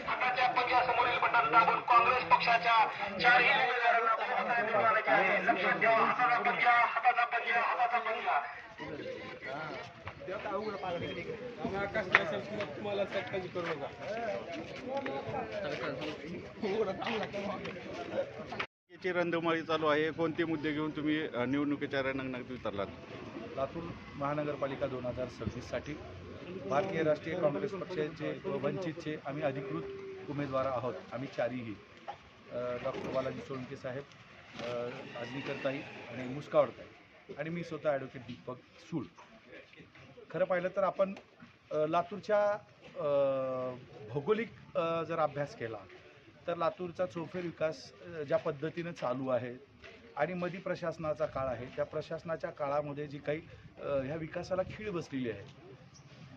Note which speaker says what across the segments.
Speaker 1: हाताच्या पंजासमोरील बटन दाबून काँग्रेस पक्षाच्या चारही उमेदवारांना मतदान निवडायचे आहे. लक्षात ठेवा, हाताचा पंजा, हाताचा पंजा, हाताचा पंजा.
Speaker 2: तुम्हाला सरकारी करू नका.
Speaker 3: ची रणधुमाळी चालू आहे. कोणते मुद्दे घेऊन तुम्ही निवडणुकीच्या रणांगणात उतरलात?
Speaker 4: लातूर महानगरपालिका 2026साठी भारतीय राष्ट्रीय काँग्रेस पक्षाचे व वंचितचे आम्ही अधिकृत उमेदवार आहोत. आम्ही चारीही डॉक्टर बालाजी सोळंके साहेब, आजनीकरताई आणि मुस्कावडताई आणि मी स्वतः ॲडव्होकेट दीपक सूळ. खरं पाहिलं तर आपण लातूरच्या भौगोलिक जर अभ्यास केला तर लातूरचा चौफेर विकास ज्या पद्धतीनं चालू आहे आणि मधी प्रशासनाचा काळ आहे, त्या प्रशासनाच्या काळामध्ये जी काही ह्या विकासाला खीळ बसलेली आहे,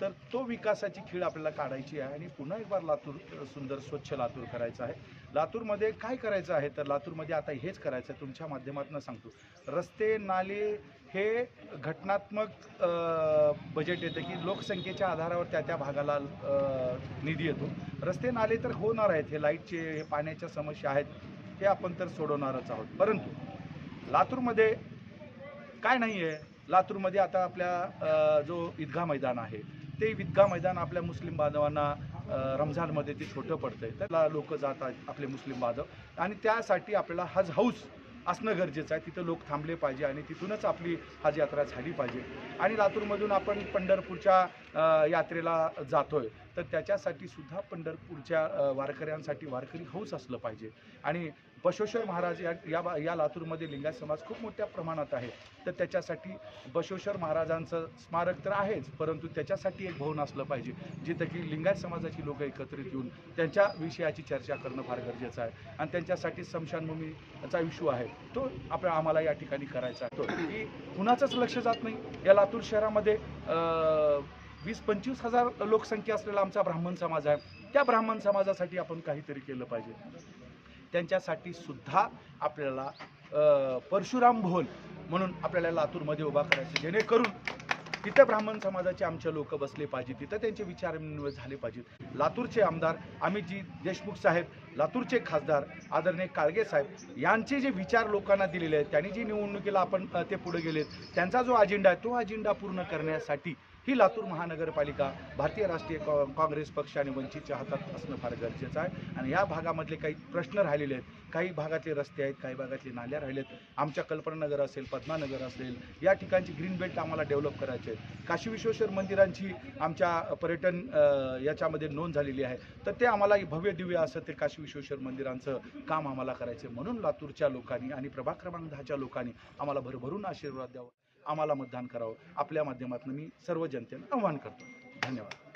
Speaker 4: तर तो विकासाची खीळ आपल्याला काढायची आहे आणि पुन्हा एक बार लातूर सुंदर स्वच्छ लातूर करायचं आहे. लातूरमध्ये काय करायचं आहे तर लातूरमध्ये आता हेच करायचं आहे. तुमच्या माध्यमातून सांगतो, रस्ते नाले हे घटनात्मक बजेट येतं की लोकसंख्येच्या आधारावर त्या भागाला निधी येतो. रस्ते नाले तर होणार आहेत, हे लाईटचे, हे पाण्याच्या समस्या आहेत, हे आपण तर सोडवणारच आहोत. परंतु लातूरमध्ये काय नाही आहे, लातूरमध्ये आता आपल्या जो ईदगाह मैदान आहे, ते ईदगाह मैदान आपल्या मुस्लिम बांधवांना रमजानमध्ये ते छोटं पडतं आहे, त्याला लोक जातात आपले मुस्लिम बांधव, आणि त्यासाठी आपल्याला हज हाऊस असणं गरजेचं आहे. तिथं लोक थांबले पाहिजे आणि तिथूनच आपली हज यात्रा झाली पाहिजे. आणि लातूरमधून आपण पंढरपूरच्या यात्रेला जातोय, तर त्याच्यासाठी सुद्धा पंढरपूरच्या वारकऱ्यांसाठी वारकरी हाऊस असलं पाहिजे. आणि बसवेश्वर महाराज या लातूरमध्ये लिंगायत समाज खूप मोठ्या प्रमाणात आहे, तर त्याच्यासाठी बसवेश्वर महाराजांचं स्मारक तर आहेच, परंतु त्याच्यासाठी एक भवन असलं पाहिजे जिथं की लिंगायत समाजाची लोक एकत्रित येऊन त्यांच्या विषयाची चर्चा करणं फार गरजेचं आहे. आणि त्यांच्यासाठी स्मशानभूमीचा इश्यू आहे, तो आम्हाला या ठिकाणी करायचा आहे. तो की कुणाचंच लक्ष जात नाही. या लातूर शहरामध्ये 20-25 हजार लोकसंख्या असलेला आमचा ब्राह्मण समाज आहे. त्या ब्राह्मण समाजासाठी आपण काहीतरी केलं पाहिजे. त्यांच्यासाठी सुद्धा आपल्याला परशुराम भवन म्हणून आपल्याला लातूरमध्ये उभा करायचं, जेणेकरून तिथं ब्राह्मण समाजाचे आमचे लोक बसले पाहिजे, तिथं त्यांचे विचारविनिमय झाले पाहिजेत. लातूरचे आमदार अमितजी देशमुख साहेब, लातूरचे खासदार आदरणीय काळगे साहेब यांचे जे विचार लोकांना दिलेले आहेत, त्यांनी जी निवडणुकीला आपण ते पुढे गेलेत, त्यांचा जो अजेंडा आहे तो अजेंडा पूर्ण करण्यासाठी ही लातूर महानगरपालिका भारतीय राष्ट्रीय काँग्रेस पक्ष आणि वंचितच्या हातात असणं फार गरजेचं आहे. आणि या भागामधले काही प्रश्न राहिलेले आहेत, काही भागातले रस्ते आहेत, काही भागातले नाल्या राहिलेत. आमच्या कल्पनानगर असेल, पद्मानगर असेल, या ठिकाणची ग्रीन बेल्ट आम्हाला डेव्हलप करायचे आहेत. काशी विश्वेश्वर मंदिरांची आमच्या पर्यटन याच्यामध्ये नोंद झालेली आहे, तर ते आम्हाला भव्य दिव्य असं ते काशी विश्वेश्वर मंदिरांचं काम आम्हाला करायचं आहे. म्हणून लातूरच्या लोकांनी आणि प्रभाग क्रमांक 10च्या लोकांनी आम्हाला भरभरून आशीर्वाद द्यावा, आम्हाला मतदान करावं. आपल्या माध्यमातून मी सर्व जनतेला आवाहन करतो. धन्यवाद.